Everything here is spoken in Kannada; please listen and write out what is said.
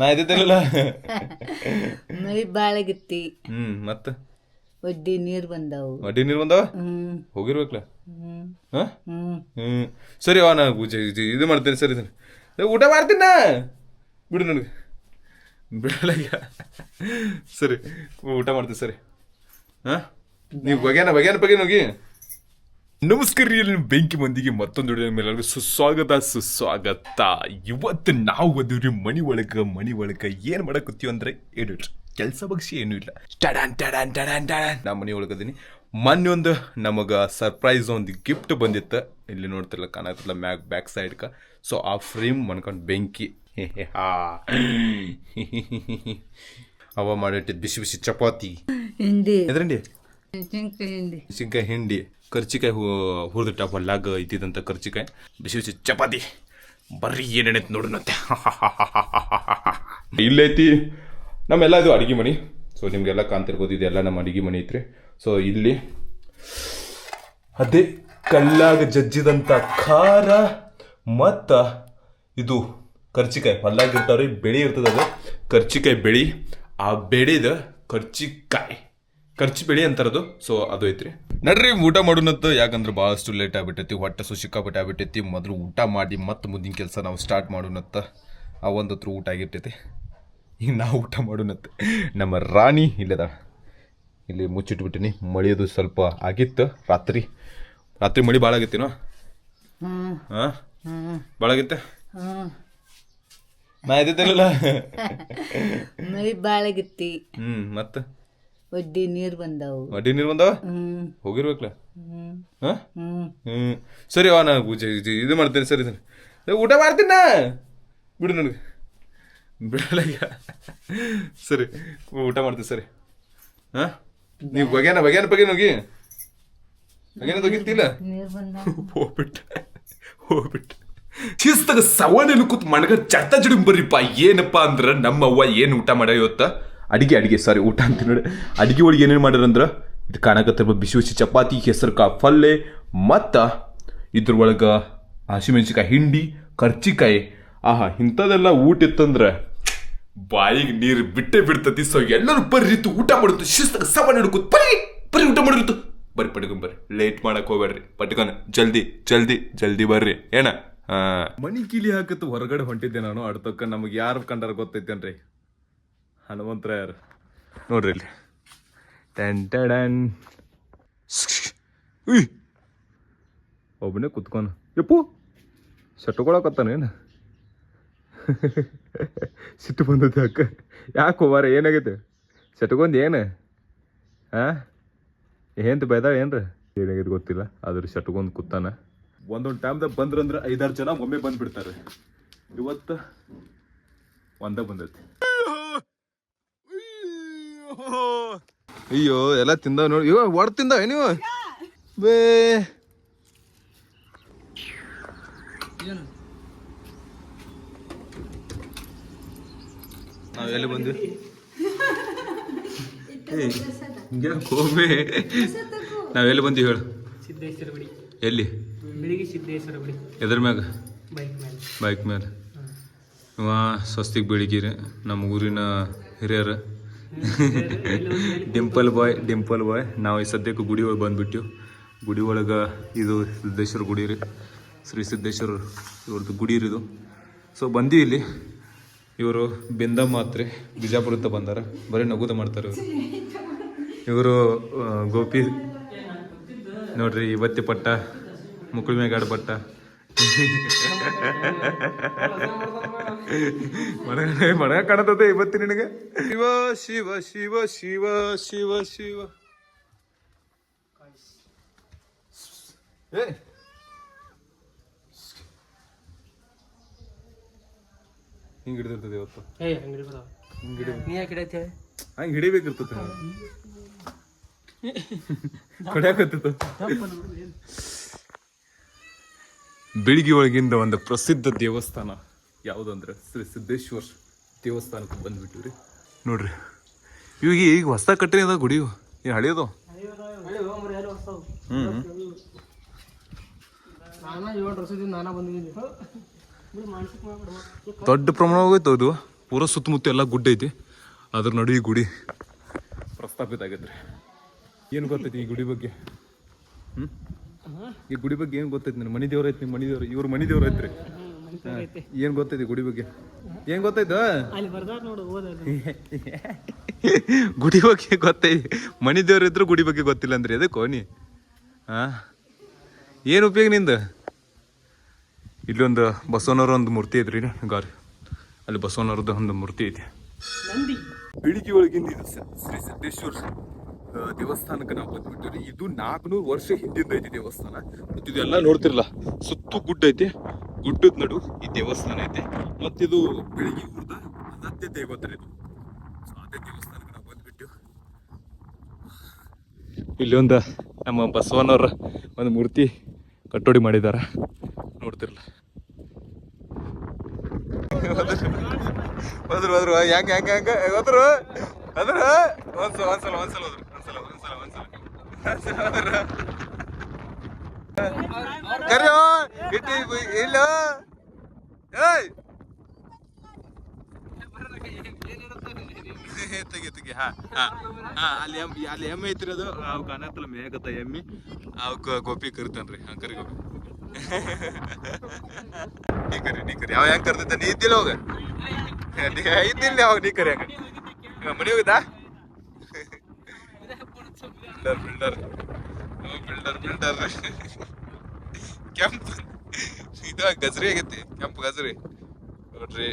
ಮಾಹಿತಿಲ್ಲ ಮಳಿ ಬಾಳಾಗಿತ್ತಿ. ಮತ್ತ ಒಡ್ಡಿ ನೀರ್ ಬಂದಾವು. ಅಡ್ಡಿ ನೀರು ಬಂದಾವ ಹೋಗಿರ್ಬೇಕಲ್ಲ. ಸರಿ ನಾ ಇದು ಮಾಡ್ತೇನೆ. ಸರಿ ಸರಿ ಊಟ ಮಾಡ್ತೀನಿ ನಾ ಬಿಡು ನನಗೆ ಬಿಡಲ್ಲ. ಸರಿ ಊಟ ಮಾಡ್ತೀನಿ. ಸರಿ ನೀವು ಬಗ್ಯಾನ ಹೋಗಿ. ನಮಸ್ಕಾರ ರೀ, ಬೆಂಕಿ ಮಂದಿಗೆ ಮತ್ತೊಂದು ವಿಡಿಯೋ ಮೇಲೆ ಸುಸ್ವಾಗತ. ಇವತ್ತು ನಾವು ಬಂದಿವ್ರಿ ಮನಿ ಒಳಗ ಏನ್ ಮಾಡಕತ್ತೀವಿ ಅಂದ್ರೆ ಏನು ಕೆಲಸ ಬಗ್ಸಿ ಏನೂ ಇಲ್ಲ. ನಾ ಮನಿ ಒಳಗದೀನಿ. ಮೊನ್ನೆ ಒಂದು ನಮಗ ಸರ್ಪ್ರೈಸ್ ಒಂದು ಗಿಫ್ಟ್ ಬಂದಿತ್ತು. ಇಲ್ಲಿ ನೋಡ್ತಿರಲ್ಲ ಕಾಣತ್ತಿಲ್ಲ ಬ್ಯಾಕ್ ಸೈಡ್ಕ. ಸೊ ಆ ಫ್ರೇಮ್ ಮನ್ಕೊಂಡು ಬೆಂಕಿ ಅವ ಮಾಡಿಟ್ಟಿದ್ ಬಿಸಿ ಬಿಸಿ ಚಪಾತಿ ಹಿಂಡಿ ಎದ್ರಂಡಿ ಹಿಂಡಿ ಮೆಣಸಿನ್ಕಾಯಿ ಹಿಂಡಿ ಕರ್ಚಿಕಾಯಿ ಹುರಿದಿಟ್ಟ ಹೊಲ್ಲಾಗ ಇದ್ದಿದ್ದಂಥ ಕರ್ಚಿಕಾಯಿ ಬಿಸಿ ಬಿಸಿ ಚಪಾತಿ. ಬರ್ರಿ ಏನೇನೈತಿ ನೋಡೋಣಂತೆ. ಇಲ್ಲೈತಿ ನಮ್ಮೆಲ್ಲ ಇದು ಅಡುಗೆ ಮನೆ. ಸೊ ನಿಮ್ಗೆಲ್ಲ ಕಾಣ್ತಿರ್ಬೋದು, ಇದೆಲ್ಲ ನಮ್ಮ ಅಡುಗೆ ಮನೆ ಐತ್ರಿ. ಸೊ ಇಲ್ಲಿ ಅದೇ ಕಲ್ಲಾಗ ಜಜ್ಜಿದಂಥ ಖಾರ ಮತ್ತು ಇದು ಕರ್ಚಿಕಾಯಿ ಹೊಲ್ಲಾಗಿರ್ತಾವ್ರಿ, ಬೆಳೆ ಇರ್ತದ. ಅದು ಕರ್ಚಿಕಾಯಿ ಬೆಳೆ, ಆ ಬೆಳೆದ ಕರ್ಚಿ ಬೆಳೆ ಅಂತಾರದು. ಸೊ ಅದು ಐತ್ರಿ. ನಡ್ರಿ ಊಟ ಮಾಡೋಣತ್ತು. ಯಾಕಂದ್ರೆ ಭಾಳಷ್ಟು ಲೇಟ್ ಆಗ್ಬಿಟ್ಟೈತಿ, ಹೊಟ್ಟೆ ಸಿಕ್ಕಾಪಟ್ಟೆ ಆಗ್ಬಿಟ್ಟೈತಿ. ಮೊದಲು ಊಟ ಮಾಡಿ ಮತ್ತೆ ಮುಂದಿನ ಕೆಲಸ ನಾವು ಸ್ಟಾರ್ಟ್ ಮಾಡೋಣತ್ತ. ಆ ಒಂದು ಹತ್ರ ಊಟ ಆಗಿರ್ತೈತಿ. ಈಗ ನಾವು ಊಟ ಮಾಡೋಣತ್ತೆ. ನಮ್ಮ ರಾಣಿ ಇಲ್ಲದ ಇಲ್ಲಿ ಮುಚ್ಚಿಟ್ಬಿಟ್ಟಿನಿ. ಮಳೆಯೋದು ಸ್ವಲ್ಪ ಆಗಿತ್ತು. ರಾತ್ರಿ ಮಳೆ ಭಾಳ ಆಗೈತಿನೋ. ಭಾಳ ಆಗೈತೆ ಮಾಹಿತಿಲ್ಲ. ಮಳಿ ಬಾಳಾಗಿತ್ತಿ. ಮತ್ತೆ ಒಡ್ಡಿ ನೀರ್ ಬಂದಾವು. ಹೋಗಿರ್ಬೇಕಲ್ಲ. ಸರಿ ನಾ ಇದು ಮಾಡ್ತೇನೆ. ಸರಿ ಸರಿ ಊಟ ಮಾಡ್ತೀನಿ ನಾ ಬಿಡು ನನಗೆ ಬಿಡಲ್ಲ. ಸರಿ ಊಟ ಮಾಡ್ತೀನಿ. ಸರಿ ನೀವು ಬಗ್ಯಾನ ಹೋಗಿ ಹೋಗಿತ್ತಿಲ್ಲ ಹೋಗ್ಬಿಟ್ಟು ಶಿಸ್ತಾಗ ಸವಾಣೆನು ಕೂತ್ ಮಣಗ ಚಟ್ಟ ಬರ್ರಿಪ್ಪ. ಏನಪ್ಪಾ ಅಂದ್ರ ನಮ್ಮವ್ವ ಏನು ಊಟ ಮಾಡ್ಯಾರ ಇವತ್ತ. ಅಡಿಗೆ ಸಾರಿ ಊಟ ಅಂತ ನೋಡಿ. ಅಡಿಗೆ ಒಳಗೆ ಏನೇನು ಮಾಡ್ಯಾರಂದ್ರ ಇದು ಕಾಣಕತ್ತಿರ್ಬೋದು ಬಿಸಿ ಬಿಸಿ ಚಪಾತಿ, ಹೆಸರು ಕಾಳು ಪಲ್ಯ, ಮತ್ತು ಇದ್ರೊಳಗೆ ಹಸಿಮೆಣಸಿಕಾಯಿ ಹಿಂಡಿ, ಕರ್ಚಿಕಾಯಿ. ಇಂಥದೆಲ್ಲ ಊಟ ಇತ್ತಂದ್ರೆ ಬಾಯಿಗೆ ನೀರು ಬಿಟ್ಟೇ ಬಿಡ್ತತಿ. ಸೊ ಎಲ್ಲರೂ ಬರ್ರಿ ಊಟ ಮಾಡುತ್ತೆ. ಶಿಸ್ತಾಗ ಸವಾಣೆ ಹಿಡ್ಕೂತ್ ಬರ್ರಿ ಊಟ ಮಾಡಿರ್ತು. ಬರ್ರಿ ಪಟ್ಕೊಂಡ್ ಬರ್ರಿ, ಲೇಟ್ ಮಾಡಕ್ ಹೋಗ್ಬೇಡ್ರಿ. ಪಟ್ಕೊಂಡ್ ಜಲ್ದಿ ಬರ್ರಿ. ಏನ ಮನಿ ಕೀಲಿ ಹಾಕತ್ತು ಹೊರಗಡೆ ಹೊಂಟಿದ್ದೆ ನಾನು. ಅಡ್ತಕ್ಕ ನಮಗೆ ಯಾರು ಕಂಡಾರ ಗೊತ್ತೈತೇನ್ರಿ, ಹನುಮಂತರ ಯಾರು ನೋಡ್ರಿ ಇಲ್ಲಿ. ಒಬ್ಬನೇ ಕುತ್ಕೊನ ಯಪ್ಪು ಸಟ್ಕೊಳಕತ್ತಾನೇನು. ಸಿಟ್ಟು ಬಂದೈತೆ ಅಕ್ಕ. ಯಾಕೆ ಹೋಗಾರ ಏನಾಗೈತೆ ಸಟ್ಕೊಂಡ್ ಏನು ಏಂತ ಬೈದಾಳ ಏನ್ರ ಏನಾಗೈತೆ ಗೊತ್ತಿಲ್ಲ. ಆದ್ರೆ ಸಟ್ಕೊಂಡ್ ಕೂತಾನ. ಒಂದೊಂದು ಟೈಮ್ದಾಗ ಬಂದ್ರಂದ್ರೆ 5-6 ಜನ ಒಮ್ಮೆ ಬಂದ್ಬಿಡ್ತಾರೆ. ಇವತ್ತು ಒಂದ ಬಂದೈತಿ. ಅಯ್ಯೋ ಎಲ್ಲ ತಿಂದಾವ ನೋಡಿ. ಒಡ್ ತಿಂದಾವ ನೀವು ಬೇ. ನಾವೆಲ್ಲಿ ಬಂದ್ವಿ ಹೋಗ್ಬೇ. ನಾವೆಲ್ಲಿ ಬಂದೀವಿ ಹೇಳು. ಎಲ್ಲಿ ಎದ್ರ ಮ್ಯಾಗ? ಬೈಕ್ ಮೇಲೆ. ಇವ ಸ್ವಸ್ತಿಕ್ ಬೆಳಿಗ್ಗಿರಿ ನಮ್ಮ ಊರಿನ ಹಿರಿಯರ ಡಿಂಪಲ್ ಬಾಯ್. ನಾವು ಈ ಸದ್ಯಕ್ಕೆ ಗುಡಿ ಒಳಗೆ ಬಂದ್ಬಿಟ್ಟಿವಿ. ಗುಡಿ ಒಳಗೆ ಇದು ಸಿದ್ದೇಶ್ವರ ಗುಡಿ ರೀ, ಶ್ರೀ ಸಿದ್ದೇಶ್ವರ ಇವ್ರದ್ದು ಗುಡಿ ರೀ ಇದು. ಸೊ ಬಂದೀವಿ ಇಲ್ಲಿ. ಇವರು ಬೆಂದ ಮಾತ್ರೆ ಬಿಜಾಪುರತ್ತ ಬಂದಾರ. ಬರೀ ನಗುದ ಮಾಡ್ತಾರೆ ಇವರು. ಗೋಪಿ ನೋಡ್ರಿ, ಇವತ್ತಿ ಪಟ್ಟ ಮುಕ್ಕಳ ಮೇಗಾಡ ಪಟ್ಟ ಮಣ ಕಾಣತದೆ ಇವತ್ತಿ ನಿನಗೆ. ಶಿವ ಶಿವ ಶಿವ ಶಿವ ಶಿವ ಶಿವ. ಹಿಂಗ್ ಹಿಡಿದಿರ್ತದೆ ಇವತ್ತು. ಹಂಗೆ ಹಿಡಿಬೇಕಿರ್ತದೆ. ಕಡಿಯಾಕತ್ತಿತ್ತು. ಬೆಳಿಗ್ಗೆ ಒಳಗಿಂದ ಒಂದು ಪ್ರಸಿದ್ಧ ದೇವಸ್ಥಾನ ಯಾವುದಂದ್ರೆ ಶ್ರೀ ಸಿದ್ದೇಶ್ವರ ದೇವಸ್ಥಾನಕ್ಕೆ ಬಂದ್ಬಿಟ್ಟಿವ್ರಿ. ನೋಡ್ರಿ ಇವಾಗ ಈಗ ಹೊಸ ಕಟ್ಟೆ ಅದ ಗುಡಿ. ಏನು ಹಳಿಯೋದು? ದೊಡ್ಡ ಪ್ರಮಾಣ ಹೋಗೈತೆ ಅದು. ಪೂರ ಸುತ್ತಮುತ್ತ ಎಲ್ಲ ಗುಡ್ಡ ಐತಿ, ಅದ್ರ ನಡು ಈ ಗುಡಿ ಪ್ರಸ್ತಾಪಿತ ಆಗೈತ್ರಿ. ಏನು ಗೊತ್ತೈತಿ ಈ ಗುಡಿ ಬಗ್ಗೆ? ಈ ಗುಡಿ ಬಗ್ಗೆ ಏನು ಗೊತ್ತೈತಿ? ನನ್ನ ಮನಿ ದೇವ್ರ ಐತಿ, ನಿಮ್ಮ ಮನಿ ದೇವ್ರ, ಇವ್ರ ಮನಿ ದೇವ್ರ ಐತ್ರಿ. ಏನ್ ಗೊತ್ತೈತಿ ಗುಡಿ ಬಗ್ಗೆ? ಏನ್ ಗೊತ್ತಾಯ್ತು? ಗುಡಿ ಬಗ್ಗೆ ಗೊತ್ತೈತಿ, ಮನಿ ದೇವ್ರ ಇದ್ರು ಗುಡಿ ಬಗ್ಗೆ ಗೊತ್ತಿಲ್ಲ ಅಂದ್ರಿ ಅದೇ ಕೋನಿ. ಏನು ಉಪಯೋಗ ನಿಂದ? ಇಲ್ಲೊಂದು ಬಸವನವ್ರ ಒಂದು ಮೂರ್ತಿ ಐತ್ರಿ ಗಾರಿ, ಅಲ್ಲಿ ಬಸವನವ್ರದ್ದು ಒಂದು ಮೂರ್ತಿ ಐತಿ. ಬಿಳಿಗಿ ಒಳಗಿಂದ ಇದು ಶ್ರೀ ಸಿದ್ದೇಶ್ವರ ದೇವಸ್ಥಾನಕ್ಕೆ ನಾವು ಬಂದ್ಬಿಟ್ಟಿವ್ರಿ. ಇದು 400 ವರ್ಷ ಹಿಂದಿಂದ ಐತಿ ದೇವಸ್ಥಾನ. ಮತ್ತು ಇದೆಲ್ಲ ನೋಡ್ತಿರಲ್ಲ, ಸುತ್ತು ಗುಡ್ಡ ಐತಿ, ಗುಡ್ಡದ ನಡು ಈ ದೇವಸ್ಥಾನ ಐತಿ. ಮತ್ತಿದು ಬೆಳಿಗ್ಗೆ ಊರ್ದ ಅದೇ ದೇವತ್ರಿ ಇದು. ಅದೇ ದೇವಸ್ಥಾನಕ್ಕೆ ನಾವು ಬಂದ್ಬಿಟ್ಟು ಇಲ್ಲಿ ಒಂದು ನಮ್ಮ ಬಸವನವ್ರ ಒಂದು ಮೂರ್ತಿ ಕಟ್ಟೋಡಿ ಮಾಡಿದಾರ, ನೋಡ್ತಿರಲ್ಲ. ಹೋದ್ರು ಹೆಂಗ ಹೆಂಗ ಹೆಂಗ ಹೋದ್ರು ಅದ್ರ ಒಂದ್ಸಲ ಹೋದ್ರು ಕರಿಯೋ ಇಟ್ಟಿ ಇಲ್ಲ. ತೆಗಿ ಅಲ್ಲಿ ಎಮ್ಮೆ ಐತಿರೋದು, ಅವ್ ಕಾಣತ್ತಲ್ಲ ಮೇಕತ್ತ ಎಮ್ಮಿ, ಅವಕ್ ಗೋಪಿ ಕರಿತಾನ್ರಿ. ಕರಿ ಗೋಪಿ ನೀ ಕರಿ ಅವ ಹೆಂಗ್ ಕರ್ತಿದ್ದ? ನೀ ಇದ್ದಿಲ್ಲ ಹೋಗ, ಇದ್ದಿಲ್ಲ ಅವಾಗ. ನೀ ಕರಿ ಹಂಗ ಮನಿ ಹೋಗಿದ್ದ? ಬಿಲ್ಡರ್ ಕೆಂಪ್ ಇದು ಗಜ್ರಿ ಆಗೈತಿ, ಕೆಂಪು ಗಜ್ರಿ ನೋಡ್ರಿ.